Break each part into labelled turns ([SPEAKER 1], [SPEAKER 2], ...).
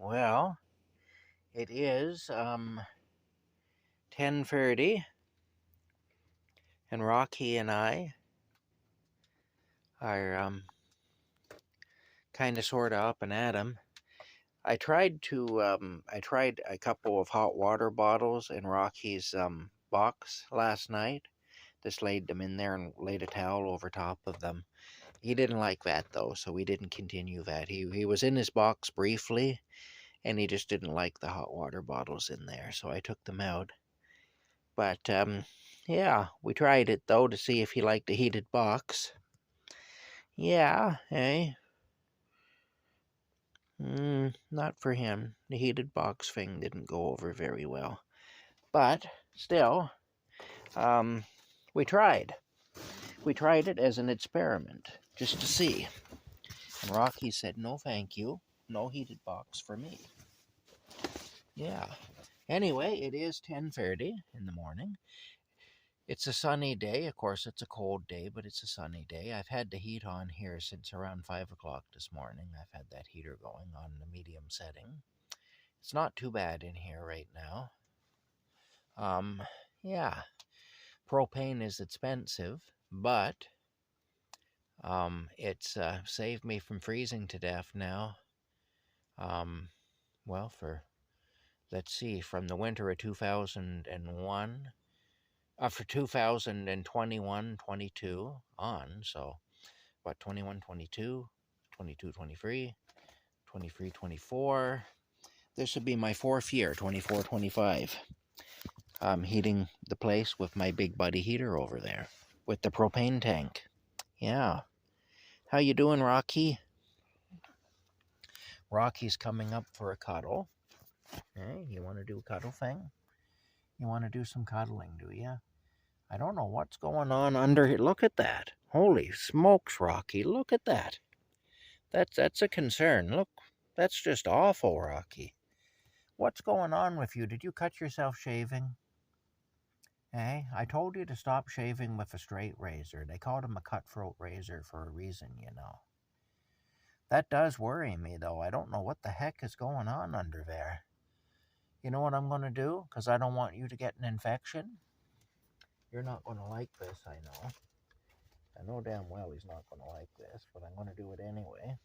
[SPEAKER 1] Well, it is 10:30, and Rocky and I are kind of sort of up and at 'em. I tried a couple of hot water bottles in Rocky's box last night. Just laid them in there and laid a towel over top of them. He didn't like that though, so we didn't continue that. He was in his box briefly, and he just didn't like the hot water bottles in there, so I took them out. But yeah, we tried it though to see if he liked a heated box. Yeah, eh? Not for him. The heated box thing didn't go over very well. But still, um, we tried. We tried it as an experiment, just to see. And Rocky said, no thank you. No heated box for me. Yeah. Anyway, it is 10:30 in the morning. It's a sunny day. Of course, it's a cold day, but it's a sunny day. I've had the heat on here since around 5 o'clock this morning. I've had that heater going on the medium setting. It's not too bad in here right now. Um, yeah, propane is expensive, but it's saved me from freezing to death now. Well, let's see, from the winter of 2001, for 2021, 22 on, so what, 21, 22, 22, 23, 23, 24. This would be my fourth year, 24, 25. Heating the place with my big buddy heater over there with the propane tank. Yeah. How you doing, Rocky? Rocky's coming up for a cuddle. Hey, you want to do a cuddle thing? You want to do some cuddling, do you? I don't know what's going on under here. Look at that. Holy smokes, Rocky. Look at that. That's a concern. Look, that's just awful, Rocky. What's going on with you? Did you cut yourself shaving? Hey, I told you to stop shaving with a straight razor. They called him a cutthroat razor for a reason, you know. That does worry me, though. I don't know what the heck is going on under there. You know what I'm going to do? Because I don't want you to get an infection. You're not going to like this, I know. I know damn well he's not going to like this, but I'm going to do it anyway.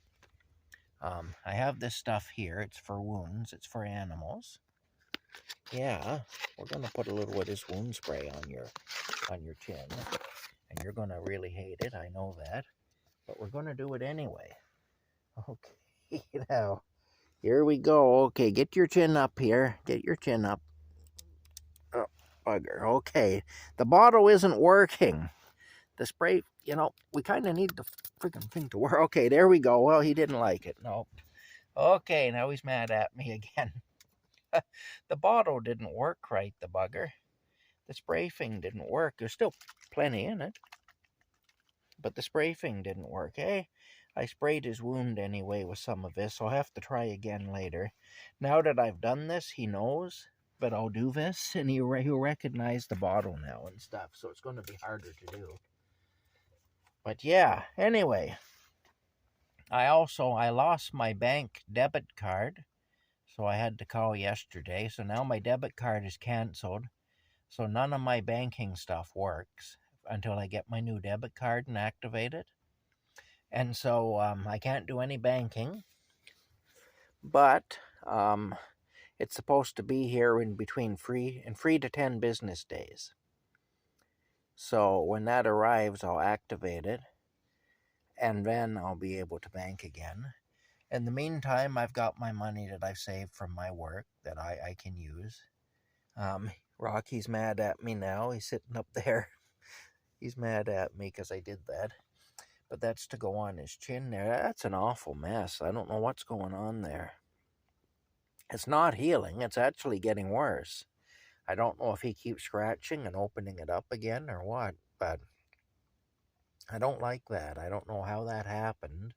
[SPEAKER 1] I have this stuff here. It's for wounds. It's for animals. Yeah, we're going to put a little of this wound spray on your chin. And you're going to really hate it. I know that. But we're going to do it anyway. Okay, now, here we go. Okay, get your chin up here. Get your chin up. Oh, bugger. Okay, the bottle isn't working. The spray, you know, we kind of need the freaking thing to work. Okay, there we go. Well, he didn't like it. No. Okay, now he's mad at me again. The bottle didn't work right, the bugger. The spray thing didn't work. There's still plenty in it. But the spray thing didn't work, eh? I sprayed his wound anyway with some of this. I'll have to try again later. Now that I've done this, he knows that I'll do this, and he'll recognize the bottle now and stuff, so it's going to be harder to do. But yeah, anyway, I lost my bank debit card, so I had to call yesterday. So now my debit card is canceled, so none of my banking stuff works until I get my new debit card and activate it. And so I can't do any banking, but it's supposed to be here in between 3 to 10 business days. So when that arrives, I'll activate it, and then I'll be able to bank again. In the meantime, I've got my money that I've saved from my work that I can use. Rocky's mad at me now. He's sitting up there. He's mad at me because I did that. But that's to go on his chin there. That's an awful mess. I don't know what's going on there. It's not healing. It's actually getting worse. I don't know if he keeps scratching and opening it up again or what, but I don't like that. I don't know how that happened,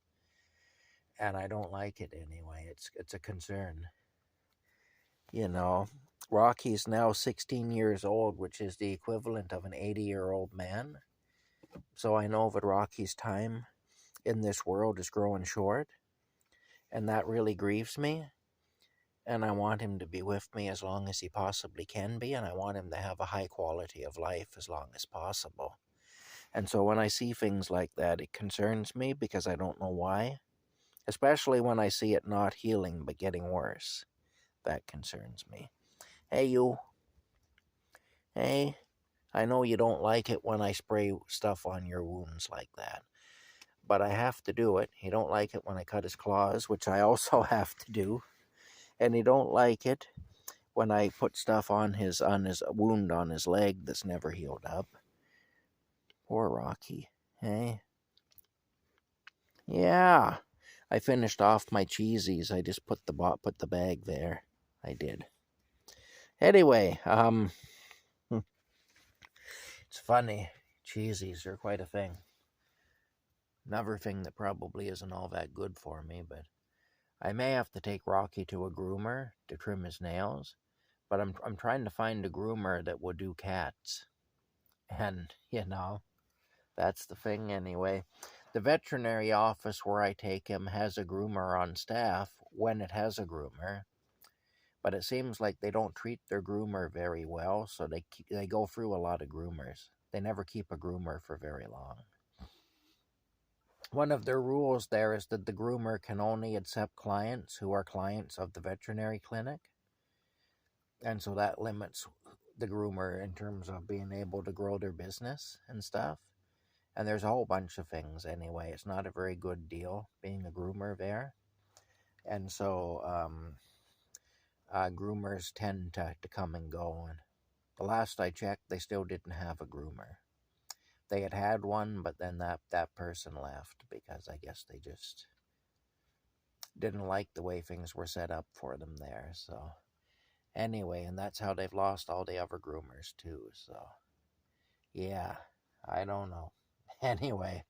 [SPEAKER 1] and I don't like it anyway. It's a concern. You know, Rocky's now 16 years old, which is the equivalent of an 80-year-old man. So I know that Rocky's time in this world is growing short, and that really grieves me. And I want him to be with me as long as he possibly can be, and I want him to have a high quality of life as long as possible. And so when I see things like that, it concerns me because I don't know why. Especially when I see it not healing but getting worse. That concerns me. Hey, you. Hey, I know you don't like it when I spray stuff on your wounds like that, but I have to do it. He don't like it when I cut his claws, which I also have to do. And he don't like it when I put stuff on his wound on his leg that's never healed up. Poor Rocky. Hey? Yeah. I finished off my cheesies. I just put the bag there. I did. Anyway, it's funny. Cheesies are quite a thing. Another thing that probably isn't all that good for me, but I may have to take Rocky to a groomer to trim his nails. But I'm trying to find a groomer that will do cats. And, that's the thing anyway. The veterinary office where I take him has a groomer on staff when it has a groomer. But it seems like they don't treat their groomer very well, so they go through a lot of groomers. They never keep a groomer for very long. One of their rules there is that the groomer can only accept clients who are clients of the veterinary clinic. And so that limits the groomer in terms of being able to grow their business and stuff. And there's a whole bunch of things anyway. It's not a very good deal being a groomer there. And so groomers tend to come and go. And the last I checked, they still didn't have a groomer. They had one, but then that person left because I guess they just didn't like the way things were set up for them there. So anyway, and that's how they've lost all the other groomers too. So yeah, I don't know. Anyway,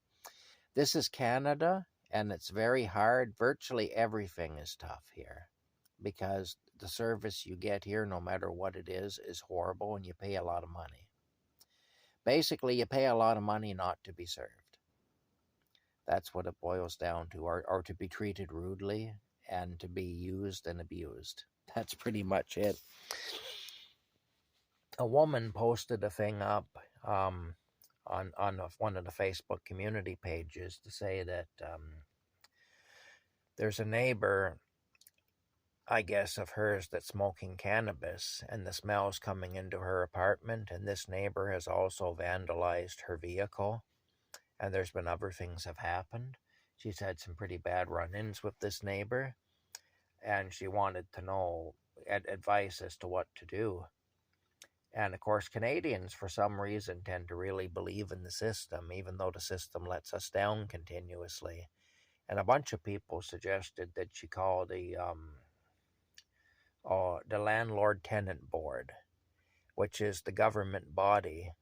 [SPEAKER 1] this is Canada, and it's very hard. Virtually everything is tough here because the service you get here, no matter what it is horrible, and you pay a lot of money. Basically, you pay a lot of money not to be served. That's what it boils down to, or to be treated rudely and to be used and abused. That's pretty much it. A woman posted a thing up on one of the Facebook community pages to say that there's a neighbor, I guess, of hers that's smoking cannabis, and the smell's coming into her apartment, and this neighbor has also vandalized her vehicle, and there's been other things have happened. She's had some pretty bad run-ins with this neighbor, and she wanted to know advice as to what to do. And of course, Canadians, for some reason, tend to really believe in the system, even though the system lets us down continuously. And a bunch of people suggested that she call the Landlord-Tenant Board, which is the government body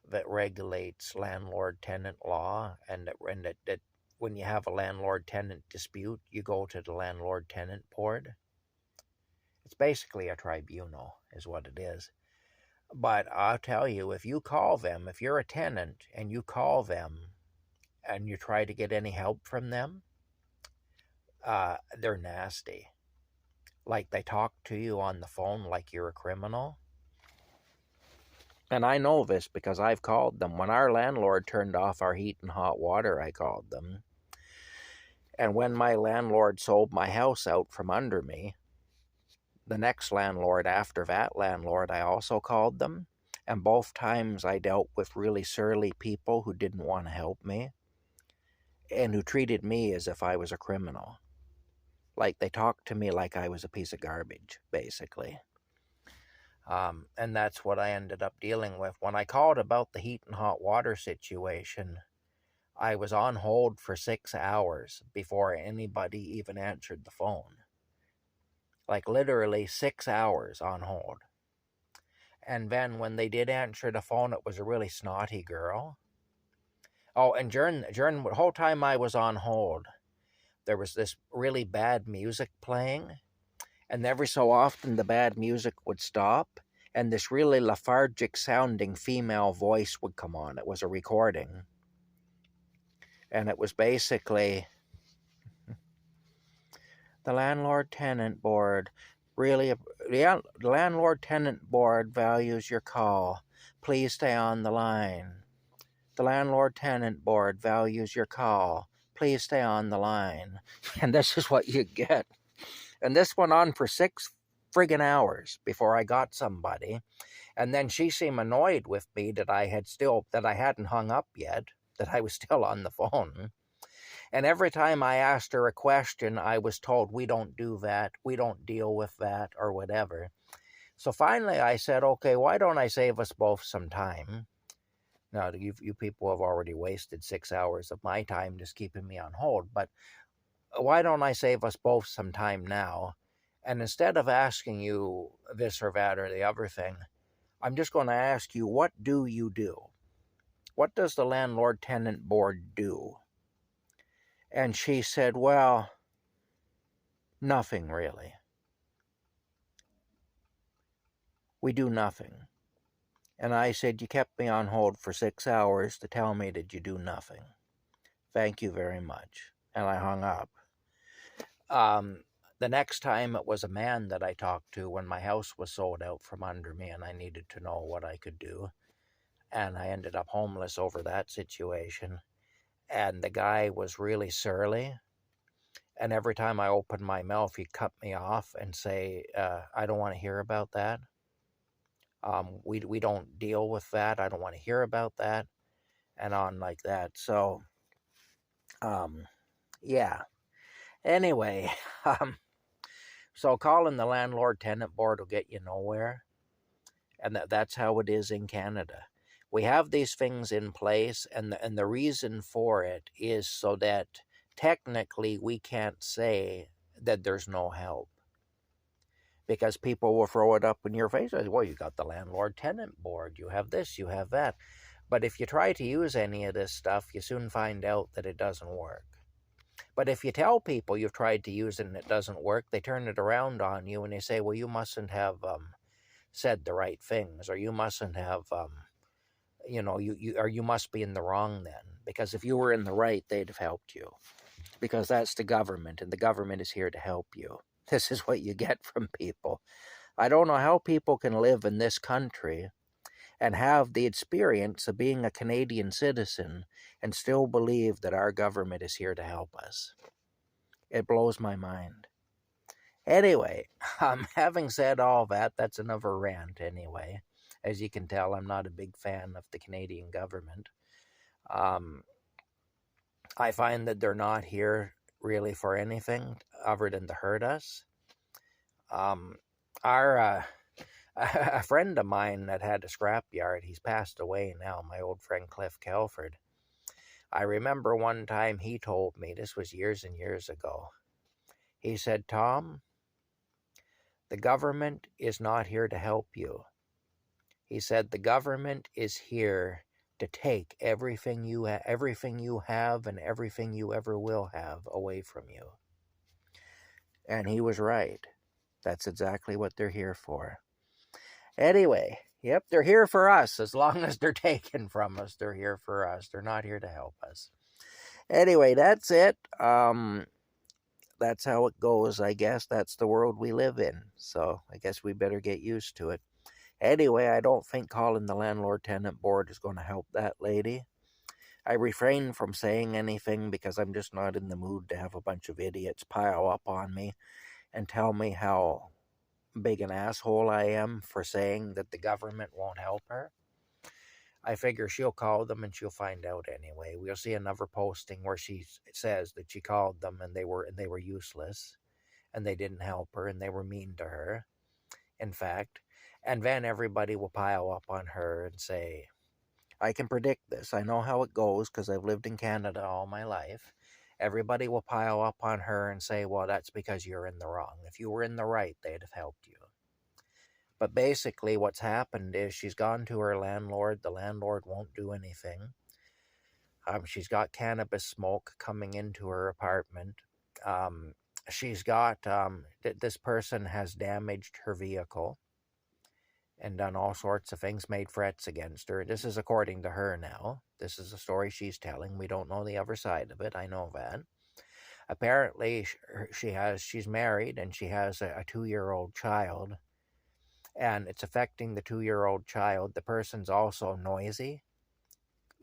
[SPEAKER 1] that regulates landlord-tenant law, and that when you have a landlord-tenant dispute, you go to the Landlord-Tenant Board. It's basically a tribunal, is what it is. But I'll tell you, if you call them, if you're a tenant and you call them and you try to get any help from them, they're nasty. Like they talk to you on the phone like you're a criminal. And I know this because I've called them. When our landlord turned off our heat and hot water, I called them. And when my landlord sold my house out from under me, the next landlord after that landlord, I also called them. And both times I dealt with really surly people who didn't want to help me and who treated me as if I was a criminal. Like they talked to me like I was a piece of garbage, basically. And that's what I ended up dealing with. When I called about the heat and hot water situation, I was on hold for 6 hours before anybody even answered the phone. Like literally 6 hours on hold. And then when they did answer the phone, it was a really snotty girl. Oh, and during the whole time I was on hold, there was this really bad music playing. And every so often the bad music would stop, and this really lethargic sounding female voice would come on. It was a recording. And it was basically, The landlord-tenant board really, the landlord-tenant board values your call. Please stay on the line. The landlord-tenant board values your call. Please stay on the line. And this is what you get. And this went on for 6 friggin' hours before I got somebody. And then she seemed annoyed with me that I hadn't hung up yet, that I was still on the phone. And every time I asked her a question, I was told, we don't do that, we don't deal with that, or whatever. So finally I said, okay, why don't I save us both some time? Now, you people have already wasted 6 hours of my time just keeping me on hold, but why don't I save us both some time now? And instead of asking you this or that or the other thing, I'm just going to ask you, what do you do? What does the landlord-tenant board do? And she said, well, nothing really. We do nothing. And I said, you kept me on hold for 6 hours to tell me that you do nothing. Thank you very much. And I hung up. The next time it was a man that I talked to when my house was sold out from under me and I needed to know what I could do. And I ended up homeless over that situation. And the guy was really surly. And every time I opened my mouth, he'd cut me off and say, I don't want to hear about that. We don't deal with that. I don't want to hear about that. And on like that. So, yeah. Anyway, so calling the landlord-tenant board will get you nowhere. And that's how it is in Canada. We have these things in place, and the reason for it is so that technically we can't say that there's no help. Because people will throw it up in your face. Well, you got the landlord-tenant board, you have this, you have that. But if you try to use any of this stuff, you soon find out that it doesn't work. But if you tell people you've tried to use it and it doesn't work, they turn it around on you and they say, well, you mustn't have said the right things, or you mustn't have, you must be in the wrong then. Because if you were in the right, they'd have helped you. Because that's the government, and the government is here to help you. This is what you get from people. I don't know how people can live in this country and have the experience of being a Canadian citizen and still believe that our government is here to help us. It blows my mind. Anyway, having said all that, that's another rant anyway. As you can tell, I'm not a big fan of the Canadian government. I find that they're not here really for anything other than to hurt us. A friend of mine that had a scrapyard, he's passed away now, my old friend Cliff Kelford. I remember one time he told me, this was years and years ago, he said, Tom, the government is not here to help you. He said, the government is here to take everything you have and everything you ever will have away from you. And he was right. That's exactly what they're here for. Anyway, yep, they're here for us. As long as they're taken from us, they're here for us. They're not here to help us. Anyway, that's it. That's how it goes, I guess. That's the world we live in. So I guess we better get used to it. Anyway, I don't think calling the landlord-tenant board is going to help that lady. I refrain from saying anything because I'm just not in the mood to have a bunch of idiots pile up on me and tell me how big an asshole I am for saying that the government won't help her. I figure she'll call them and she'll find out anyway. We'll see another posting where she says that she called them and they were useless and they didn't help her and they were mean to her, in fact. And then everybody will pile up on her and say, I can predict this. I know how it goes because I've lived in Canada all my life. Everybody will pile up on her and say, well, that's because you're in the wrong. If you were in the right, they'd have helped you. But basically what's happened is she's gone to her landlord. The landlord won't do anything. She's got cannabis smoke coming into her apartment. She's got, this person has damaged her vehicle and done all sorts of things, made threats against her. This is according to her now. This is a story she's telling. We don't know the other side of it. I know that. Apparently, she's married and she has a 2-year-old child, and it's affecting the 2-year-old child. The person's also noisy,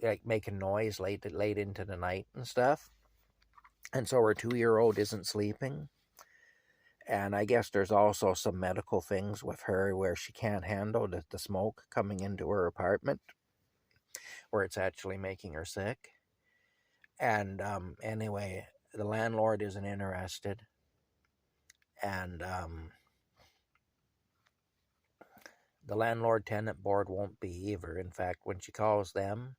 [SPEAKER 1] like making noise late into the night and stuff. And so her 2-year-old isn't sleeping. And I guess there's also some medical things with her where she can't handle the smoke coming into her apartment, where it's actually making her sick. And anyway, the landlord isn't interested. And the landlord-tenant board won't be either. In fact, when she calls them,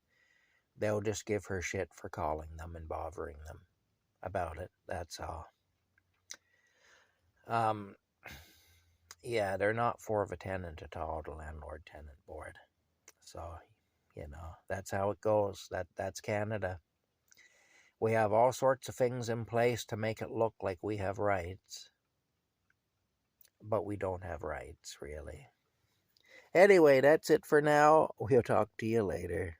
[SPEAKER 1] they'll just give her shit for calling them and bothering them about it. That's all. Yeah, they're not for the tenant at all, the landlord-tenant board. So, that's how it goes. That's Canada. We have all sorts of things in place to make it look like we have rights, but we don't have rights, really. Anyway, that's it for now. We'll talk to you later.